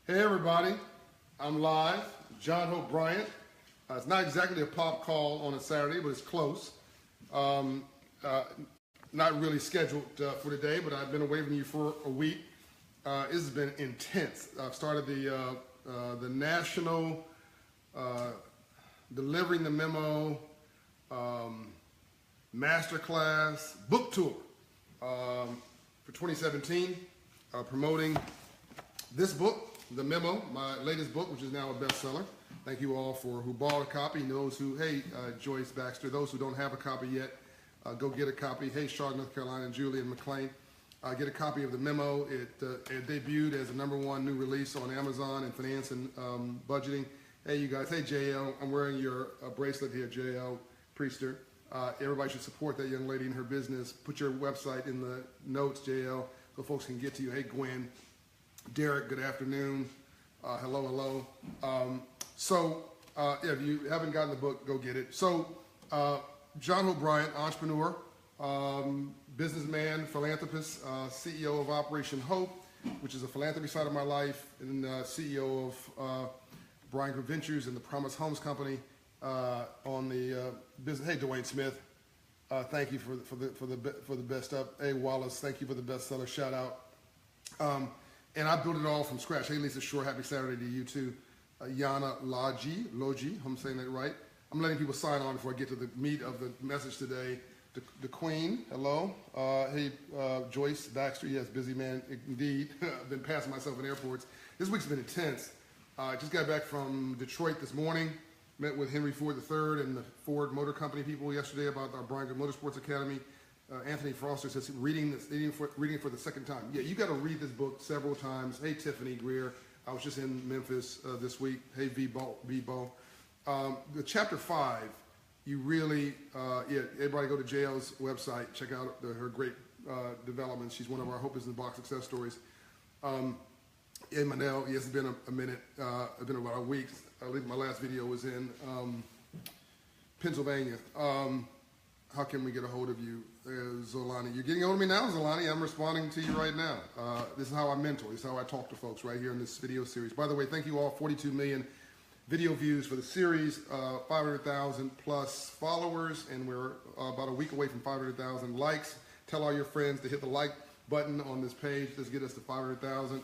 Hey everybody, I'm live, John Hope Bryant. It's not exactly a pop call on a Saturday, but it's close. Not really scheduled for today, but I've been away from you for a week. This has been intense. I've started the national Delivering the Memo Masterclass book tour for 2017, promoting this book, The Memo, my latest book, which is now a bestseller. Thank you all who bought a copy, and those who, hey, Joyce Baxter, those who don't have a copy yet, go get a copy. Hey, Charlotte, North Carolina, and Julian McLean, get a copy of The Memo. It debuted as the #1 new release on Amazon in finance and budgeting. Hey, you guys. Hey, JL, I'm wearing your bracelet here, JL Priester. Everybody should support that young lady in her business. Put your website in the notes, JL, so folks can get to you. Hey, Gwen. Derek, good afternoon. Hello. If you haven't gotten the book, go get it. So, John Hope Bryant, entrepreneur, businessman, philanthropist, CEO of Operation Hope, which is a philanthropy side of my life, and CEO of Brian Group Ventures and the Promise Homes Company on the business. Hey, Dwayne Smith, thank you for the best up. Hey, Wallace, thank you for the bestseller. Shout out. And I built it all from scratch. Hey, Lisa Shore, happy Saturday to you too. Yana Logi, I'm saying that right. I'm letting people sign on before I get to the meat of the message today. The Queen, hello. Hey, Joyce Baxter, yes, busy man indeed. I've been passing myself in airports. This week's been intense. I just got back from Detroit this morning. Met with Henry Ford III and the Ford Motor Company people yesterday about our Brian Good Motorsports Academy. Anthony Foster says reading for the second time. Yeah, you got to read this book several times. Hey, Tiffany Greer. I was just in Memphis this week. Hey, V-Bo. The chapter 5, you really, everybody go to JL's website. Check out her great developments. She's one of our Hope is in the Box success stories. Hey, Manel, yes, it's been a minute. It's been about a week. I believe my last video was in Pennsylvania. How can we get a hold of you, Zolani? You're getting a hold of me now, Zolani. I'm responding to you right now. This is how I mentor. This is how I talk to folks right here in this video series. By the way, thank you all. 42 million video views for the series, 500,000 plus followers, and we're about a week away from 500,000 likes. Tell all your friends to hit the like button on this page. Let's get us to 500,000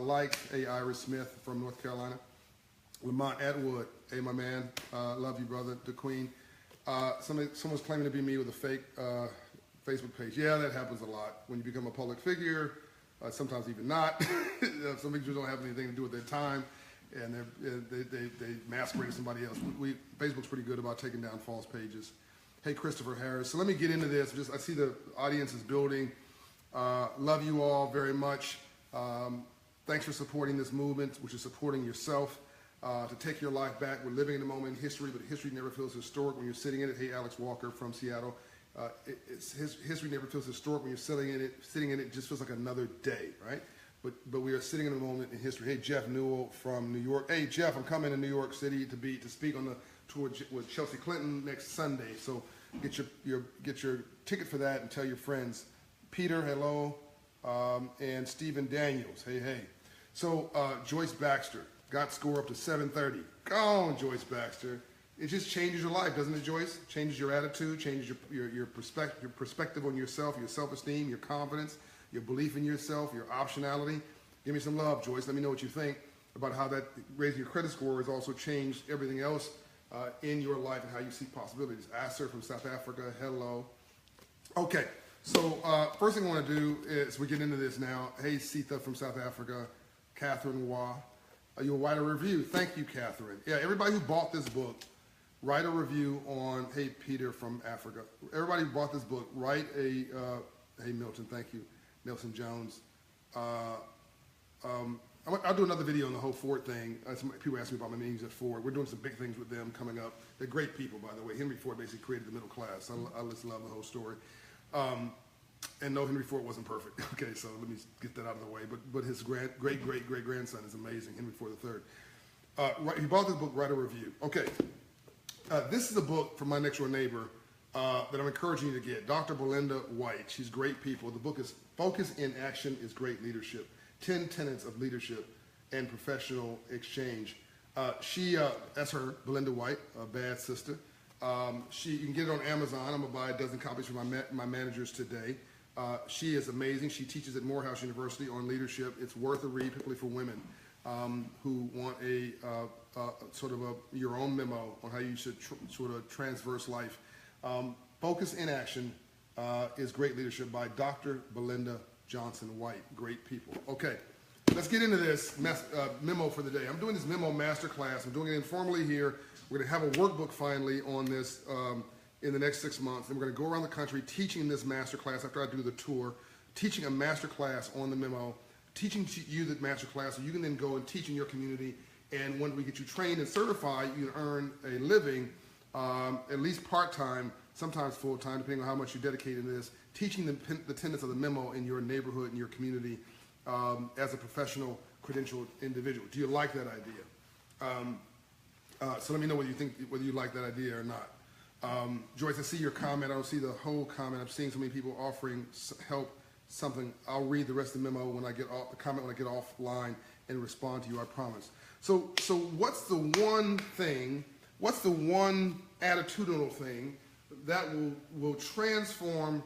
likes. Hey, Iris Smith from North Carolina. Lamont Atwood. Hey, my man. Love you, brother. The Queen. Someone's claiming to be me with a fake Facebook page. Yeah, that happens a lot when you become a public figure. Sometimes even not. Some people don't have anything to do with their time, and they masquerade as somebody else. Facebook's pretty good about taking down false pages. Hey, Christopher Harris. So let me get into this. I see the audience is building. Love you all very much. Thanks for supporting this movement, which is supporting yourself. To take your life back. We're living in a moment in history, but history never feels historic when you're sitting in it. Hey, Alex Walker from Seattle. History never feels historic when you're sitting in it. Sitting in it just feels like another day, right? But we are sitting in a moment in history. Hey, Jeff Newell from New York. Hey, Jeff, I'm coming to New York City to speak on the tour with Chelsea Clinton next Sunday. So get your ticket for that and tell your friends. Peter, hello, and Stephen Daniels. Hey. So Joyce Baxter. Got score up to 730. Go on, Joyce Baxter. It just changes your life, doesn't it, Joyce? Changes your attitude, changes your perspective on yourself, your self-esteem, your confidence, your belief in yourself, your optionality. Give me some love, Joyce. Let me know what you think about how that raising your credit score has also changed everything else in your life and how you see possibilities. Asser from South Africa, hello. Okay, so first thing I want to do is we get into this now. Hey, Sita from South Africa, Catherine Wah. You'll write a review. Thank you, Catherine. Yeah, everybody who bought this book, write a review on, hey, Peter from Africa. Everybody who bought this book, write a, hey, Milton, thank you, Nelson Jones. I'll do another video on the whole Ford thing. People ask me about my meetings at Ford. We're doing some big things with them coming up. They're great people, by the way. Henry Ford basically created the middle class. I just love the whole story. And no, Henry Ford wasn't perfect. Okay, so let me get that out of the way. But his great-great-great-grandson is amazing, Henry Ford III. He bought this book, write a review. Okay, this is a book from my next-door neighbor that I'm encouraging you to get. Dr. Belinda White. She's great people. The book is Focus in Action is Great Leadership. 10 Tenets of Leadership. and professional exchange. That's her, Belinda White, a bad sister. You can get it on Amazon. I'm gonna buy a dozen copies for my managers today. She is amazing. She teaches at Morehouse University on leadership. It's worth a read, particularly for women who want a sort of your own memo on how you should sort of transverse life. Focus in Action is Great Leadership by Dr. Belinda Johnson White. Great people. Okay, let's get into this memo for the day. I'm doing this memo masterclass. I'm doing it informally here. We're going to have a workbook finally on this in the next 6 months. And we're going to go around the country teaching this masterclass after I do the tour, teaching a masterclass on the memo, teaching you the masterclass so you can then go and teach in your community. And when we get you trained and certified, you can earn a living, at least part-time, sometimes full-time, depending on how much you dedicate to this, teaching the tenets of the memo in your neighborhood, in your community, as a professional, credentialed individual. Do you like that idea? So let me know whether you like that idea or not. Joyce, I see your comment. I don't see the whole comment. I'm seeing so many people offering help, something. I'll read the rest of the memo when I get off the comment when I get offline and respond to you, I promise. So what's the one thing, what's the one attitudinal thing that will transform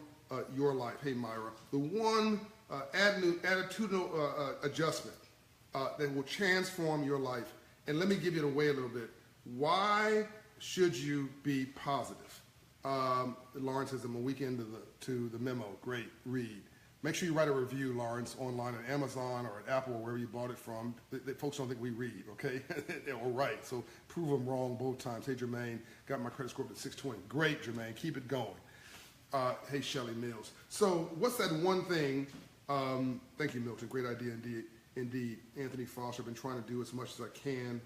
your life? Hey, Myra, the one attitudinal adjustment that will transform your life. And let me give it away a little bit. Why should you be positive? Lawrence says, I'm a week into the memo. Great, read. Make sure you write a review, Lawrence, online at Amazon or at Apple or wherever you bought it from. Folks don't think we read, okay? Or write, so prove them wrong both times. Hey, Jermaine, got my credit score up at 620. Great, Jermaine, keep it going. Hey, Shelly Mills. So what's that one thing? Thank you, Milton. Great idea indeed. Anthony Foster, I've been trying to do as much as I can.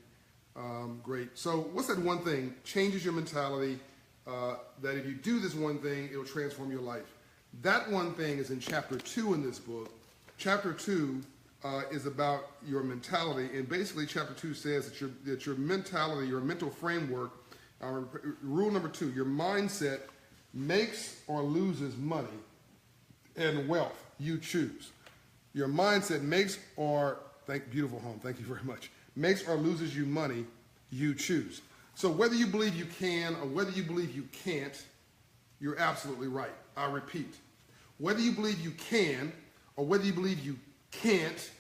Great. So what's that one thing? Changes your mentality, that if you do this one thing, it'll transform your life. That one thing is in chapter 2 in this book. Chapter 2 is about your mentality, and basically chapter 2 says that your mentality, your mental framework, rule number 2, your mindset makes or loses money and wealth you choose. Your mindset makes or, beautiful home, thank you very much, makes or loses you money you choose. So whether you believe you can or whether you believe you can't, you're absolutely right. I repeat, whether you believe you can or whether you believe you can't,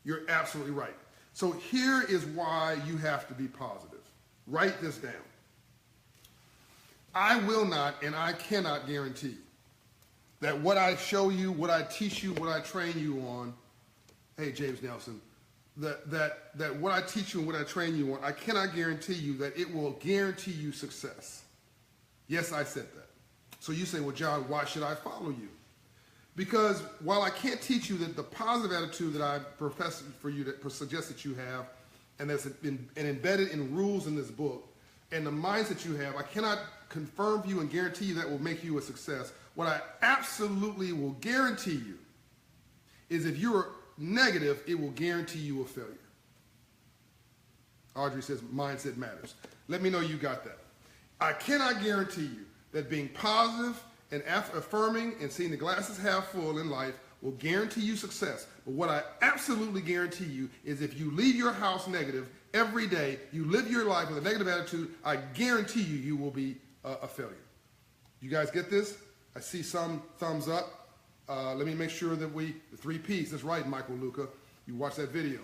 you're absolutely right. So here is why you have to be positive. Write this down. I will not and I cannot guarantee that what I show you, what I teach you, what I train you on, hey, James Nelson, that what I teach you and what I train you on, I cannot guarantee you that it will guarantee you success. Yes, I said that. So you say, well, John, why should I follow you? Because while I can't teach you that the positive attitude that I profess for you, that suggest that you have, and that's been embedded in rules in this book, and the mindset you have, I cannot confirm for you and guarantee you that will make you a success. What I absolutely will guarantee you is if you're negative, it will guarantee you a failure. Audrey says mindset matters. Let me know you got that. I cannot guarantee you that being positive and affirming and seeing the glasses half full in life will guarantee you success. But what I absolutely guarantee you is if you leave your house negative every day, you live your life with a negative attitude, I guarantee you, you will be a failure. You guys get this? I see some thumbs up. Let me make sure that the 3 Ps, that's right, Michael Luca. You watched that video.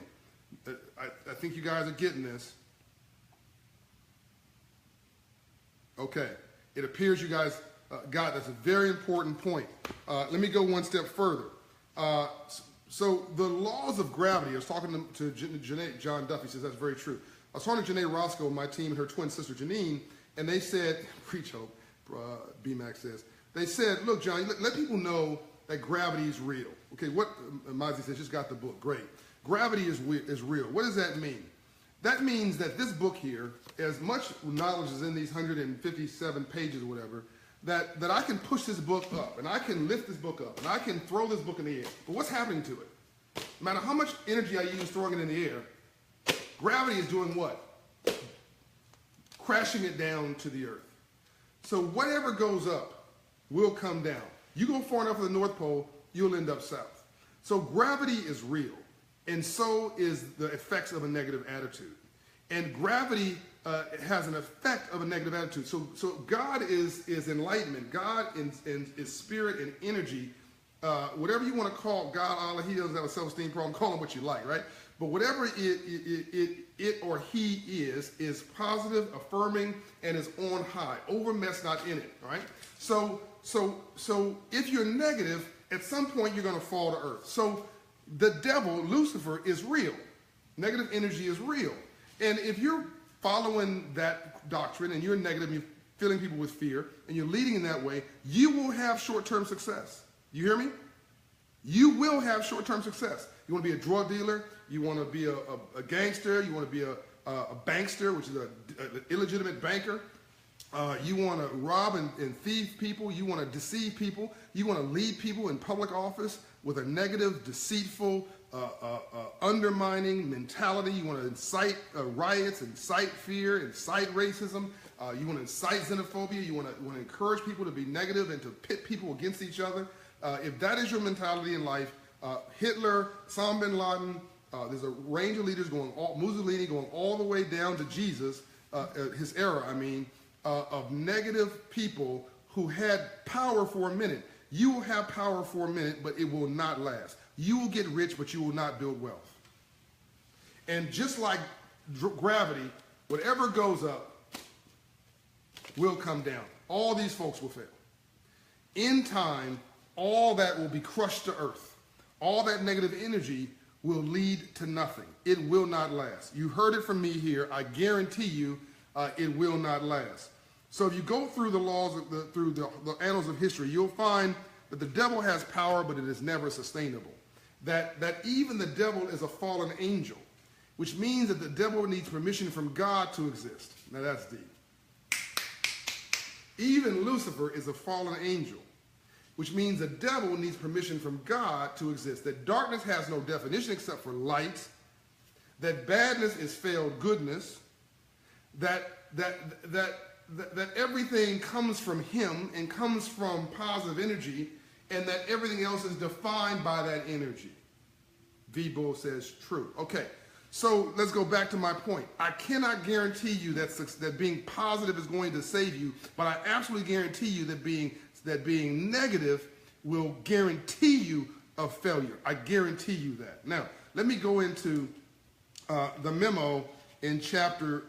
I think you guys are getting this. Okay. It appears you guys got it. That's a very important point. Let me go one step further. So the laws of gravity, I was talking to Janae, John Duffy says that's very true. I was talking to Janae Roscoe, my team, and her twin sister Janine, and they said, preach hope, BMAC says, they said, look, John, let people know that gravity is real. Okay, what, Mazi says, just got the book, great. Gravity is real. What does that mean? That means that this book here, as much knowledge is in these 157 pages or whatever, that I can push this book up, and I can lift this book up, and I can throw this book in the air. But what's happening to it? No matter how much energy I use throwing it in the air, gravity is doing what? Crashing it down to the earth. So whatever goes up will come down. You go far enough to the North Pole, you'll end up south. So gravity is real. And so is the effects of a negative attitude. And gravity has an effect of a negative attitude. So God is enlightenment. God is spirit and energy. Whatever you want to call God, Allah, he doesn't have a self-esteem problem. Call him what you like, right? But whatever it or he is positive, affirming, and is on high. Over mess, not in it, right? So if you're negative, at some point you're going to fall to earth. So the devil, Lucifer, is real. Negative energy is real. And if you're following that doctrine and you're negative, and you're filling people with fear, and you're leading in that way, you will have short-term success. You hear me? You will have short-term success. You want to be a drug dealer, you want to be a gangster, you want to be a bankster, which is an illegitimate banker. You want to rob and thieve people. You want to deceive people. You want to lead people in public office with a negative, deceitful, undermining mentality. You want to incite riots, incite fear, incite racism. You want to incite xenophobia. You want to encourage people to be negative and to pit people against each other. If that is your mentality in life, Hitler, Osama bin Laden, there's a range of leaders Mussolini going all the way down to Jesus, his era, of negative people who had power for a minute. You will have power for a minute, but it will not last. You will get rich, but you will not build wealth. And just like gravity, whatever goes up will come down. All these folks will fail. In time, all that will be crushed to earth. All that negative energy will lead to nothing. It will not last. You heard it from me here. I guarantee you it will not last. So if you go through the laws, through the annals of history, you'll find that the devil has power, but it is never sustainable. That even the devil is a fallen angel, which means that the devil needs permission from God to exist. Now that's deep. Even Lucifer is a fallen angel, which means the devil needs permission from God to exist. That darkness has no definition except for light. That badness is failed goodness. That everything comes from him and comes from positive energy, and that everything else is defined by that energy. V-Bull says true. Okay, so let's go back to my point. I cannot guarantee you that being positive is going to save you, but I absolutely guarantee you that being negative will guarantee you a failure. I guarantee you that. Now, let me go into the memo in chapter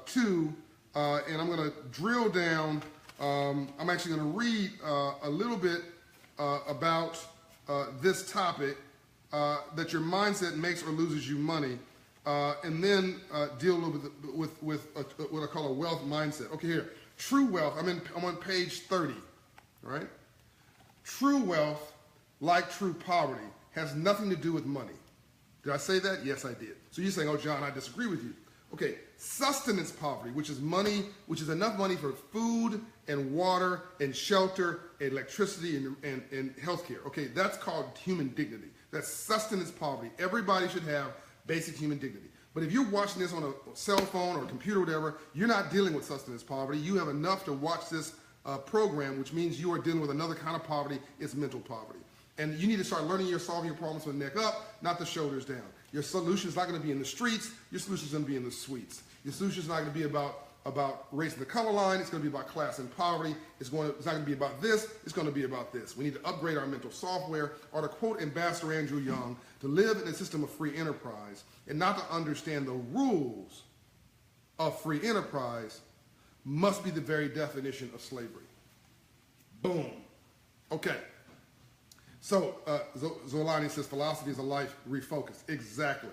2, and I'm going to drill down. I'm actually going to read a little bit about this topic, that your mindset makes or loses you money, and then deal a little bit with what I call a wealth mindset. Okay, here, true wealth. I'm on page 30, right? True wealth, like true poverty, has nothing to do with money. Did I say that? Yes, I did. So you're saying, oh, John, I disagree with you. Okay, sustenance poverty, which is money, which is enough money for food and water and shelter and electricity and healthcare. Okay, that's called human dignity. That's sustenance poverty. Everybody should have basic human dignity. But if you're watching this on a cell phone or a computer or whatever, you're not dealing with sustenance poverty. You have enough to watch this program, which means you are dealing with another kind of poverty. It's mental poverty. And you need to start learning you're solving your problems from the neck up, not the shoulders down. Your solution is not going to be in the streets. Your solution is going to be in the suites. Your solution is not going to be about raising the color line. It's going to be about class and poverty. It's not going to be about this. It's going to be about this. We need to upgrade our mental software, or to quote Ambassador Andrew Young, to live in a system of free enterprise and not to understand the rules of free enterprise must be the very definition of slavery. Boom. Okay. So Zolani says philosophy is a life refocused. Exactly.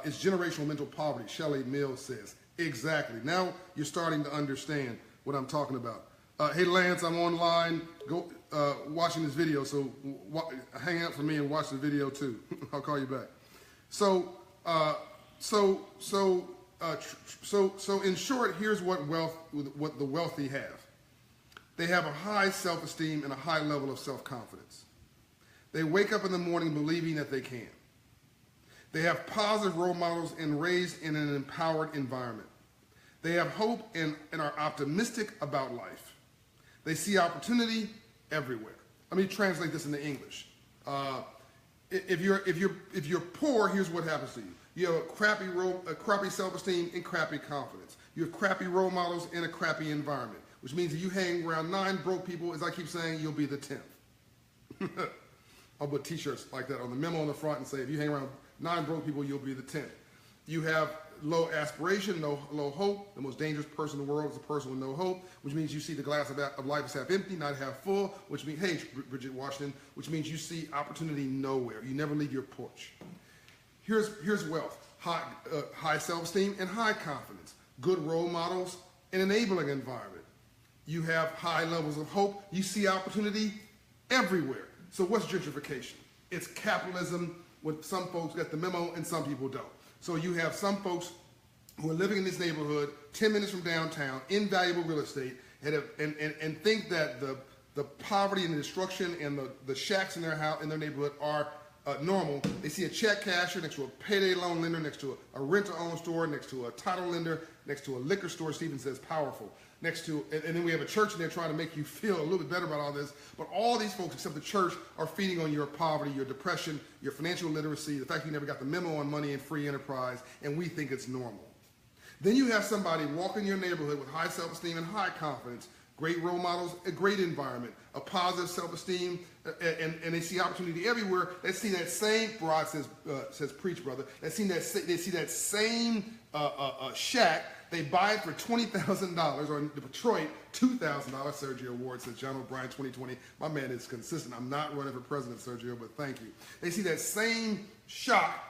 It's generational mental poverty. Shelley Mills says. Exactly. Now you're starting to understand what I'm talking about. Hey Lance, I'm online. Go watching this video. So hang out for me and watch the video too. I'll call you back. So in short, here's what the wealthy have. They have a high self-esteem and a high level of self-confidence. They wake up in the morning believing that they can. They have positive role models and raised in an empowered environment. They have hope and are optimistic about life. They see opportunity everywhere. Let me translate this into English. If you're poor, here's what happens to you. You have a crappy self-esteem and crappy confidence. You have crappy role models in a crappy environment, which means if you hang around 9 broke people, as I keep saying, you'll be the 10th. I'll put t-shirts like that on the memo on the front and say, if you hang around 9 broke people, you'll be the 10th. You have low aspiration, low hope. The most dangerous person in the world is a person with no hope, which means you see the glass of life is half empty, not half full, which means, hey, Bridget Washington, which means you see opportunity nowhere. You never leave your porch. Here's wealth, high self-esteem and high confidence, good role models, an enabling environment. You have high levels of hope. You see opportunity everywhere. So what's gentrification? It's capitalism with some folks get the memo and some people don't. So you have some folks who are living in this neighborhood 10 minutes from downtown, invaluable real estate, and think that the poverty and the destruction and the shacks in their house, in their neighborhood are normal. They see a check casher next to a payday loan lender, next to a rent-to-own store, next to a title lender, next to a liquor store, Stephen says powerful, next to, and then we have a church in there trying to make you feel a little bit better about all this. But all these folks, except the church, are feeding on your poverty, your depression, your financial literacy, the fact you never got the memo on money and free enterprise, and we think it's normal. Then you have somebody walk in your neighborhood with high self-esteem and high confidence, great role models, a great environment, a positive self-esteem, and they see opportunity everywhere. They see that same, Rod says preach, brother, they see that same shack. They buy it for $20,000, or in Detroit, $2,000. Sergio Ward says, John O'Brien 2020. My man is consistent. I'm not running for president, Sergio, but thank you. They see that same shack.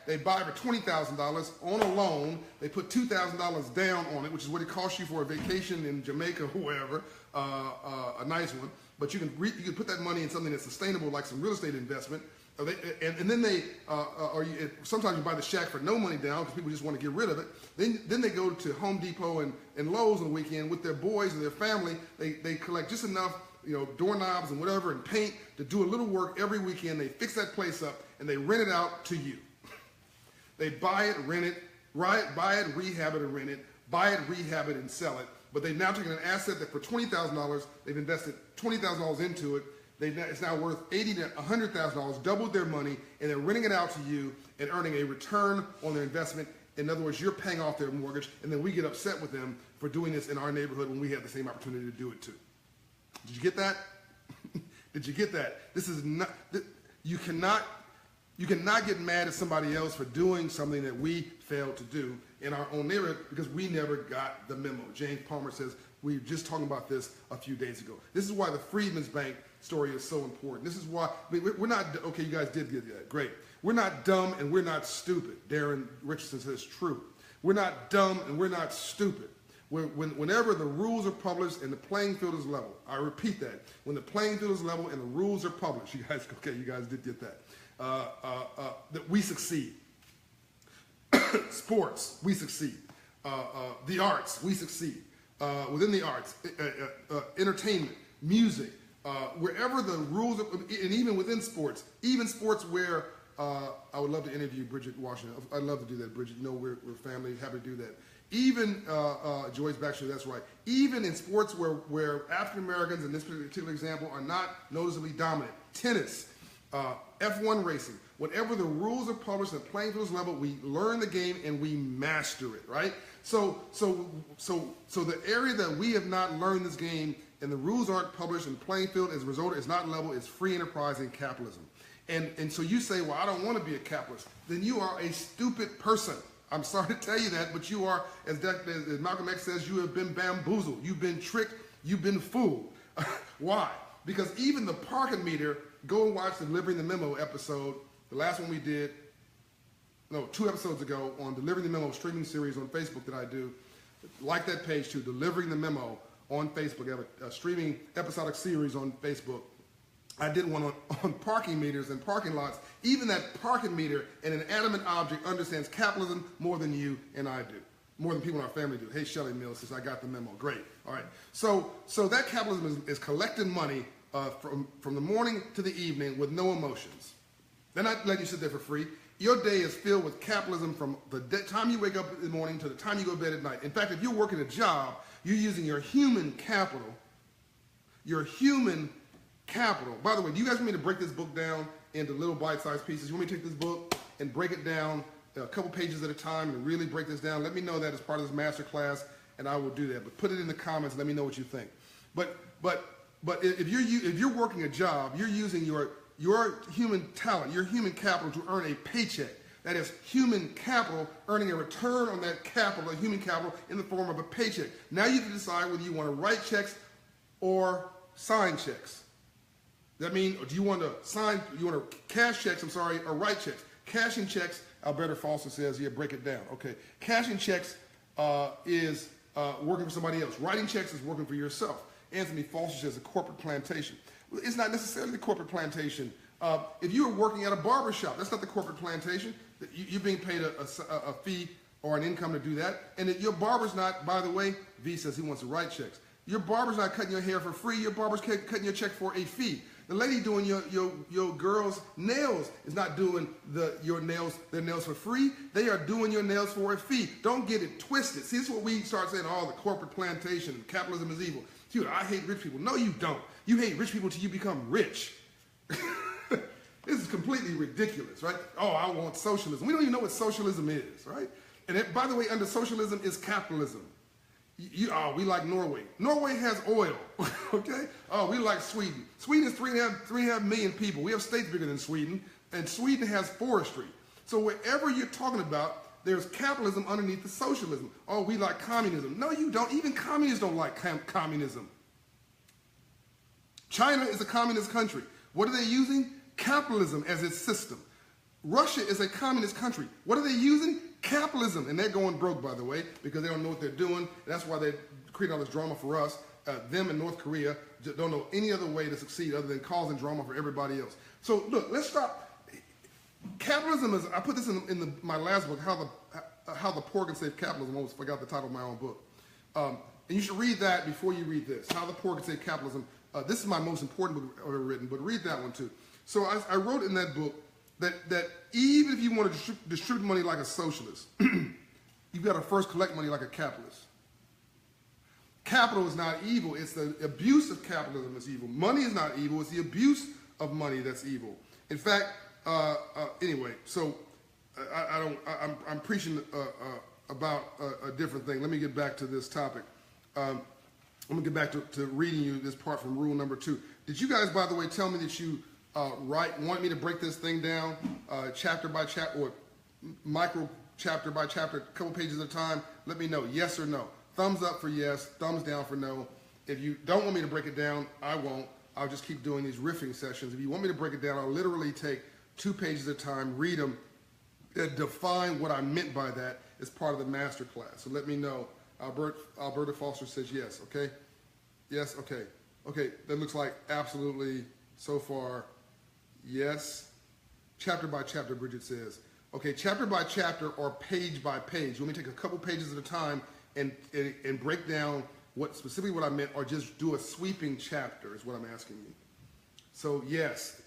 They buy it for $20,000 on a loan. They put $2,000 down on it, which is what it costs you for a vacation in Jamaica or wherever, a nice one. But you can put that money in something that's sustainable, like some real estate investment. And then sometimes you buy the shack for no money down because people just want to get rid of it. Then they go to Home Depot and Lowe's on the weekend with their boys and their family. They collect just enough, doorknobs and whatever and paint to do a little work every weekend. They fix that place up and they rent it out to you. They buy it, rent it, buy it, rehab it, and rent it. Buy it, rehab it, and sell it. But they've now taken an asset that for $20,000 they've invested $20,000 into it. It's now worth $80,000 to $100,000, doubled their money, and they're renting it out to you and earning a return on their investment. In other words, you're paying off their mortgage, and then we get upset with them for doing this in our neighborhood when we have the same opportunity to do it too. Did you get that? Did you get that? This is not. You cannot get mad at somebody else for doing something that we failed to do in our own neighborhood because we never got the memo. James Palmer says, we were just talking about this a few days ago. This is why the Freedmen's Bank story is so important. This is why, we're not, okay, you guys did get that, great. We're not dumb and we're not stupid. Darren Richardson says true. We're not dumb and we're not stupid. Whenever the rules are published and the playing field is level, I repeat that, when the playing field is level and the rules are published, you guys did get that, that we succeed. Sports, we succeed. The arts, we succeed. Within the arts, entertainment, music, wherever the rules are, and even within sports, even sports where I would love to interview Bridget Washington. I'd love to do that, Bridget. We're family, happy to do that. Even Joyce Baxter, that's right. Even in sports where African Americans, in this particular example, are not noticeably dominant, tennis, F1 racing, whatever the rules are published and the playing field is level, we learn the game and we master it, right? So the area that we have not learned this game and the rules aren't published and the playing field as a result is not level is free enterprise and capitalism. And so you say, well, I don't want to be a capitalist. Then you are a stupid person. I'm sorry to tell you that, but you are, as Malcolm X says, you have been bamboozled. You've been tricked. You've been fooled. Why? Because even the parking meter, go and watch the Delivering the Memo episode, the last one we did, 2 episodes ago on Delivering the Memo streaming series on Facebook that I do. Like that page too, Delivering the Memo on Facebook. I have a streaming episodic series on Facebook. I did one on parking meters and parking lots. Even that parking meter and an animate object understands capitalism more than you and I do. More than people in our family do. Hey, Shelley Mills says, I got the memo. Great. All right. So that capitalism is collecting money from the morning to the evening with no emotions. They're not letting you sit there for free. Your day is filled with capitalism from the time you wake up in the morning to the time you go to bed at night. In fact, if you're working a job, you're using your human capital. Your human capital. By the way, do you guys want me to break this book down into little bite-sized pieces. You want me to take this book and break it down a couple pages at a time and really break this down? Let me know that as part of this master class, and I will do that. But put it in the comments. Let me know what you think. But if you're working a job, you're using your human talent, your human capital to earn a paycheck. That is human capital, earning a return on that capital, a human capital, in the form of a paycheck. Now you can decide whether you want to write checks or sign checks. That means, do you want to cash checks, or write checks? Cashing checks, Alberta Foster says, yeah, break it down. Okay, cashing checks is working for somebody else. Writing checks is working for yourself. Anthony Foster says a corporate plantation. It's not necessarily the corporate plantation. If you are working at a barber shop, that's not the corporate plantation. You're being paid a fee or an income to do that. And your barber's not, by the way, V says he wants to write checks. Your barber's not cutting your hair for free. Your barber's cutting your check for a fee. The lady doing your girl's nails is not doing their nails for free. They are doing your nails for a fee. Don't get it twisted. See, this is what we start saying, oh, the corporate plantation, capitalism is evil. Dude, I hate rich people. No, you don't. You hate rich people until you become rich. This is completely ridiculous, right? Oh, I want socialism. We don't even know what socialism is, right? And by the way, under socialism is capitalism. We like Norway. Norway has oil, okay? Oh, we like Sweden. Sweden is 3.5 million people. We have states bigger than Sweden, and Sweden has forestry. So wherever you're talking about, there's capitalism underneath the socialism. Oh, we like communism. No, you don't. Even communists don't like communism. China is a communist country. What are they using? Capitalism as its system. Russia is a communist country. What are they using? Capitalism. And they're going broke, by the way, because they don't know what they're doing. That's why they create all this drama for us. Them and North Korea don't know any other way to succeed other than causing drama for everybody else. So look, let's stop. Capitalism is, I put this in my last book, How the Poor Can Save Capitalism. I almost forgot the title of my own book. And you should read that before you read this, How the Poor Can Save Capitalism. This is my most important book I've ever written, but read that one too. So I wrote in that book that even if you want to distribute money like a socialist, you've got to first collect money like a capitalist. Capital is not evil. It's the abuse of capitalism that's evil. Money is not evil. It's the abuse of money that's evil. In fact, anyway, so I'm preaching about a different thing. Let me get back to this topic. I'm going to get back to reading you this part from rule number 2. Did you guys, by the way, tell me that you want me to break this thing down chapter by chapter, or micro chapter by chapter, a couple pages at a time? Let me know, yes or no. Thumbs up for yes, thumbs down for no. If you don't want me to break it down, I won't. I'll just keep doing these riffing sessions. If you want me to break it down, I'll literally take 2 pages at a time, read them, and define what I meant by that as part of the master class. So let me know. Alberta Foster says yes, okay? Yes, okay. Okay, that looks like absolutely, so far, yes. Chapter by chapter, Bridget says. Okay, chapter by chapter or page by page. Let me take a couple pages at a time and break down specifically what I meant, or just do a sweeping chapter is what I'm asking you. So yes,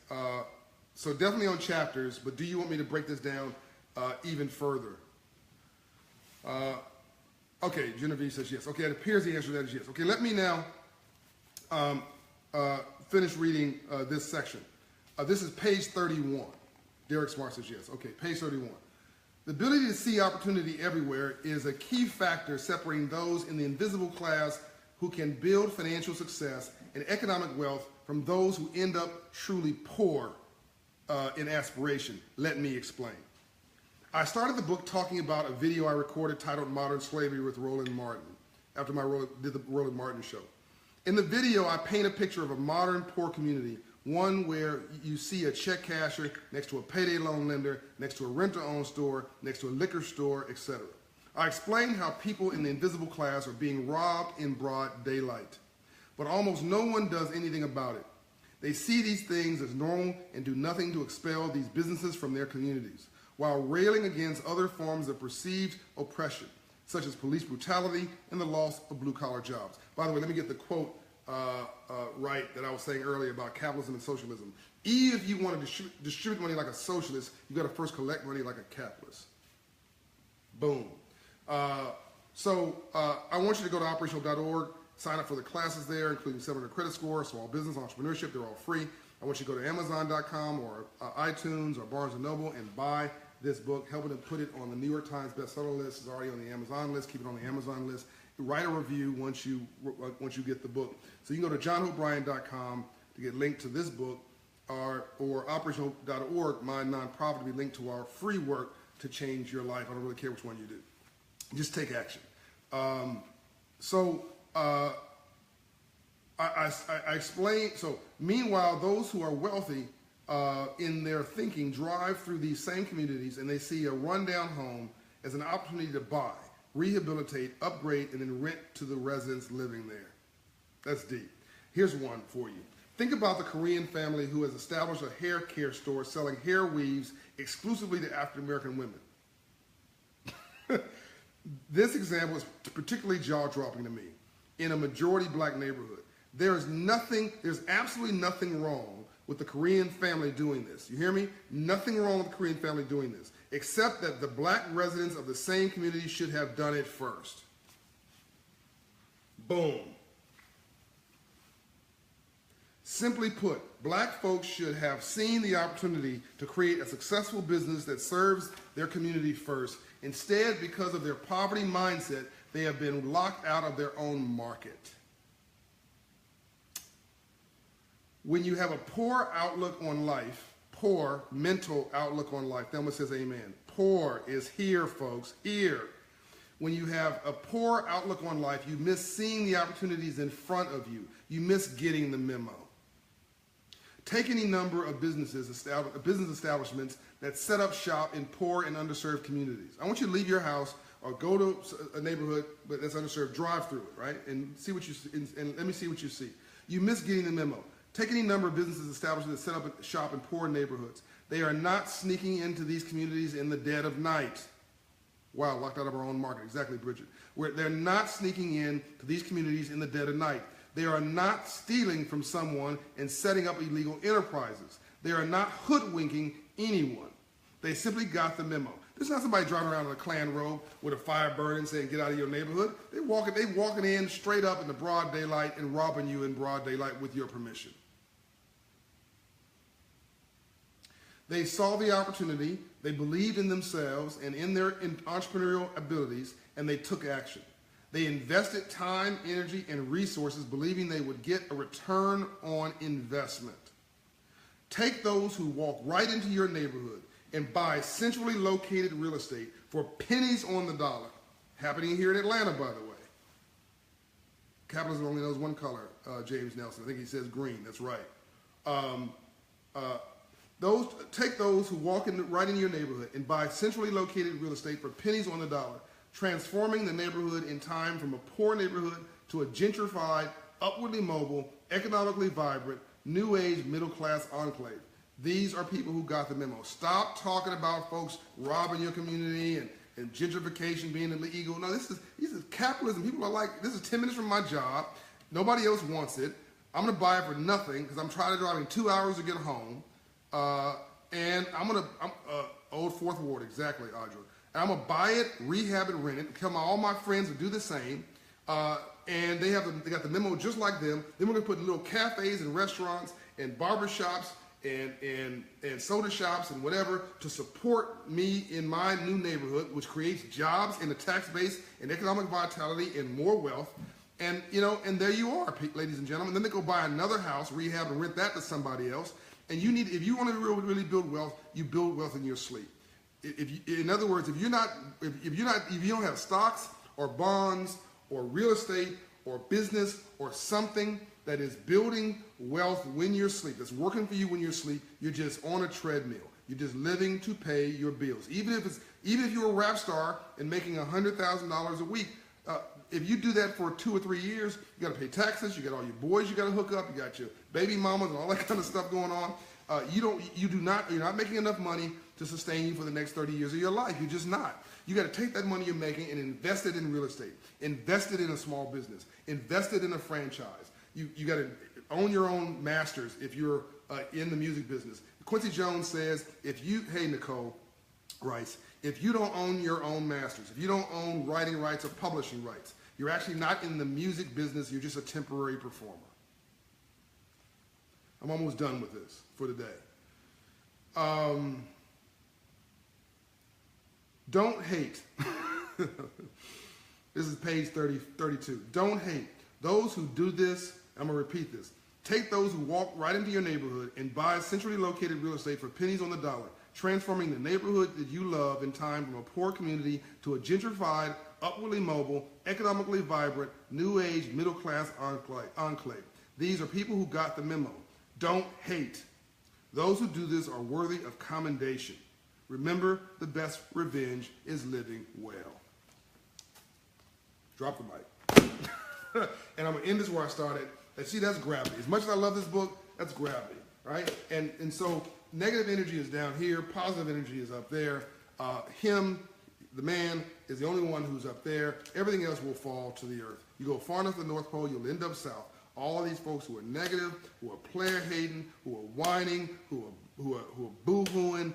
so definitely on chapters, but do you want me to break this down even further? Okay, Genevieve says yes. Okay, it appears the answer to that is yes. Okay, let me now finish reading this section. This is page 31. Derek Smart says yes. Okay, page 31. The ability to see opportunity everywhere is a key factor separating those in the invisible class who can build financial success and economic wealth from those who end up truly poor in aspiration. Let me explain. I started the book talking about a video I recorded titled Modern Slavery with Roland Martin, after did the Roland Martin show. In the video, I paint a picture of a modern poor community, one where you see a check casher next to a payday loan lender, next to a renter-owned store, next to a liquor store, etc. I explain how people in the invisible class are being robbed in broad daylight, but almost no one does anything about it. They see these things as normal and do nothing to expel these businesses from their communities, while railing against other forms of perceived oppression, such as police brutality and the loss of blue-collar jobs. By the way, let me get the quote right that I was saying earlier about capitalism and socialism. Even if you want to distribute money like a socialist, you've got to first collect money like a capitalist. Boom. So I want you to go to operational.org, sign up for the classes there, including 700 credit score, small business, entrepreneurship. They're all free. I want you to go to Amazon.com or iTunes or Barnes & Noble and buy this book, helping to put it on the New York Times bestseller list. It's already on the Amazon list. Keep it on the Amazon list. Write a review once you get the book. So you can go to johnhopebryan.com to get linked to this book, or operationhope.org, my nonprofit, to be linked to our free work to change your life. I don't really care which one you do. Just take action. I explain. So meanwhile, those who are wealthy in their thinking drive through these same communities and they see a rundown home as an opportunity to buy, rehabilitate, upgrade, and then rent to the residents living there. That's deep. Here's one for you. Think about the Korean family who has established a hair care store selling hair weaves exclusively to African American women. This example is particularly jaw-dropping to me. In a majority black neighborhood, there's absolutely nothing wrong with the Korean family doing this. You hear me? Nothing wrong with the Korean family doing this, except that the black residents of the same community should have done it first. Boom. Simply put, black folks should have seen the opportunity to create a successful business that serves their community first. Instead, because of their poverty mindset, they have been locked out of their own market. When you have a poor outlook on life, poor mental outlook on life, Thelma says amen. Poor is here, folks, here. When you have a poor outlook on life, you miss seeing the opportunities in front of you. You miss getting the memo. Take any number of business establishments that set up shop in poor and underserved communities. I want you to leave your house or go to a neighborhood that's underserved, drive through it, right? And see what you and let me see what you see. You miss getting the memo. Take any number of businesses established that set up shop in poor neighborhoods. They are not sneaking into these communities in the dead of night. Wow, locked out of our own market. Exactly, Bridget. They're not sneaking in to these communities in the dead of night. They are not stealing from someone and setting up illegal enterprises. They are not hoodwinking anyone. They simply got the memo. This is not somebody driving around in a Klan robe with a fire burning saying, get out of your neighborhood. They walking in straight up in the broad daylight and robbing you in broad daylight with your permission. They saw the opportunity, they believed in themselves and in their entrepreneurial abilities, and they took action. They invested time, energy, and resources believing they would get a return on investment. Take those who walk right into your neighborhood and buy centrally located real estate for pennies on the dollar. Happening here in Atlanta, by the way. Capitalism only knows one color, James Nelson. I think he says green. That's right. Take those who walk right in your neighborhood and buy centrally located real estate for pennies on the dollar, transforming the neighborhood in time from a poor neighborhood to a gentrified, upwardly mobile, economically vibrant, new age, middle class enclave. These are people who got the memo. Stop talking about folks robbing your community and gentrification being illegal. No, this is capitalism. People are like, this is 10 minutes from my job. Nobody else wants it. I'm going to buy it for nothing because I'm trying to drive 2 hours to get home. And I'm Old Fourth Ward, exactly, Audra. And I'm going to buy it, rehab it, rent it, tell all my friends to do the same. And they got the memo just like them. Then we're going to put little cafes and restaurants and barbershops and soda shops and whatever to support me in my new neighborhood, which creates jobs and a tax base and economic vitality and more wealth. And, and there you are, ladies and gentlemen. Then they go buy another house, rehab and rent that to somebody else. And if you want to really build wealth, you build wealth in your sleep. In other words, if you don't have stocks or bonds or real estate or business or something that is building wealth when you're asleep, that's working for you when you're asleep, you're just on a treadmill. You're just living to pay your bills. Even if you're a rap star and making $100,000 a week, if you do that for 2 or 3 years, you got to pay taxes. You got all your boys you got to hook up. You got your baby mamas and all that kind of stuff going on. You're not making enough money to sustain you for the next 30 years of your life. You're just not. You got to take that money you're making and invest it in real estate. Invest it in a small business. Invest it in a franchise. You got to own your own masters if you're in the music business. Quincy Jones says, hey Nicole Rice, if you don't own your own masters, if you don't own writing rights or publishing rights, you're actually not in the music business, you're just a temporary performer. I'm almost done with this for today. Don't hate. This is page 32. Don't hate. Those who do this, I'm going to repeat this. Take those who walk right into your neighborhood and buy centrally located real estate for pennies on the dollar, transforming the neighborhood that you love in time from a poor community to a gentrified, upwardly mobile, economically vibrant, new age, middle class enclave. These are people who got the memo. Don't hate. Those who do this are worthy of commendation. Remember, the best revenge is living well. Drop the mic. And I'm going to end this where I started. And see, that's gravity. As much as I love this book, that's gravity, right? And so negative energy is down here. Positive energy is up there. Him, the man, is the only one who's up there. Everything else will fall to the earth. You go far enough to the North Pole, you'll end up south. All of these folks who are negative, who are player-hating, who are whining, who are boo-hooing,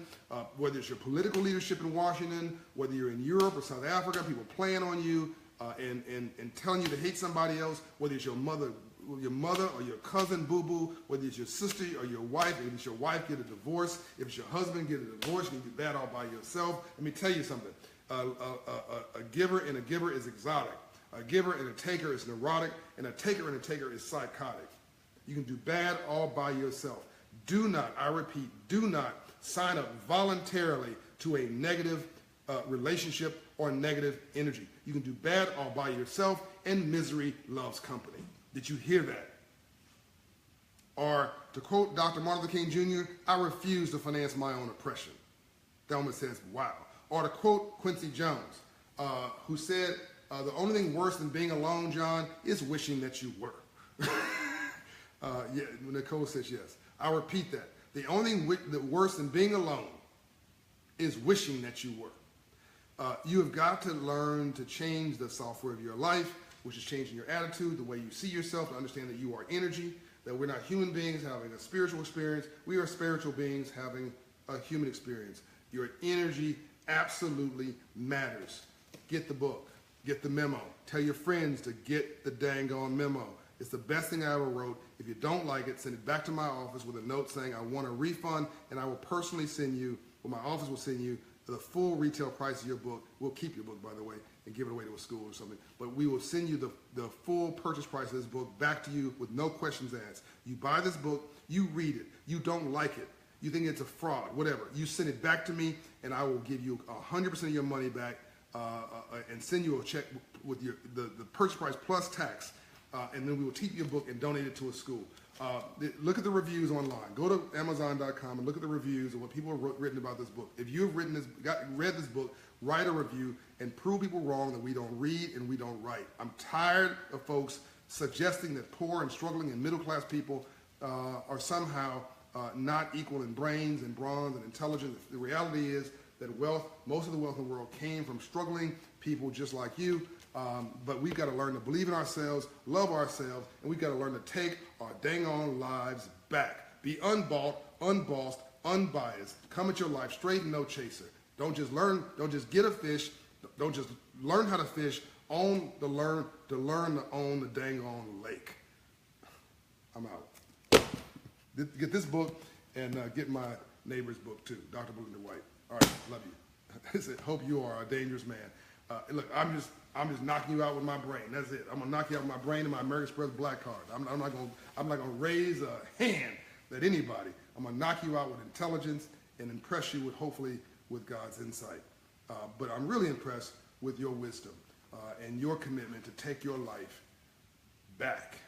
whether it's your political leadership in Washington, whether you're in Europe or South Africa, people playing on you and telling you to hate somebody else, whether it's your mother or your cousin boo-boo, whether it's your sister or your wife. If it's your wife, get a divorce. If it's your husband, get a divorce. You can do that all by yourself. Let me tell you something. A giver and a giver is exotic. A giver and a taker is neurotic, and a taker and a taker is psychotic. You can do bad all by yourself. Do not, I repeat, do not sign up voluntarily to a negative relationship or negative energy. You can do bad all by yourself, and misery loves company. Did you hear that? Or to quote Dr. Martin Luther King Jr., I refuse to finance my own oppression. That one says, wow. Or to quote Quincy Jones, who said, the only thing worse than being alone, John, is wishing that you were. Yeah, Nicole says yes. I'll repeat that. The only thing worse than being alone is wishing that you were. You have got to learn to change the software of your life, which is changing your attitude, the way you see yourself, to understand that you are energy, that we're not human beings having a spiritual experience. We are spiritual beings having a human experience. Your energy absolutely matters. Get the book. Get the memo. Tell your friends to get the dang on memo. It's the best thing I ever wrote. If you don't like it, send it back to my office with a note saying I want a refund, and I will personally send you, or my office will send you, the full retail price of your book. We'll keep your book, by the way, and give it away to a school or something. But we will send you the full purchase price of this book back to you with no questions asked. You buy this book, you read it. You don't like it. You think it's a fraud, whatever. You send it back to me, and I will give you 100% of your money back. And send you a check with the purchase price plus tax, and then we will keep your book and donate it to a school. Look at the reviews online. Go to Amazon.com and look at the reviews of what people have written about this book. If you have read this book, write a review and prove people wrong that we don't read and we don't write. I'm tired of folks suggesting that poor and struggling and middle class people are somehow not equal in brains and bronze and intelligence. The reality is that wealth, most of the wealth in the world came from struggling people just like you, but we've got to learn to believe in ourselves, love ourselves, and we've got to learn to take our dang on lives back. Be unbought, unbossed, unbiased. Come at your life straight and no chaser. Don't just get a fish, don't just learn how to fish, learn to own the dang on lake. I'm out. Get this book and get my neighbor's book too, Dr. Belinda White. All right, love you. I said, hope you are a dangerous man. Look, I'm just knocking you out with my brain. That's it. I'm gonna knock you out with my brain and my American Express black card. I'm not gonna raise a hand at anybody. I'm gonna knock you out with intelligence and impress you hopefully with God's insight. But I'm really impressed with your wisdom and your commitment to take your life back.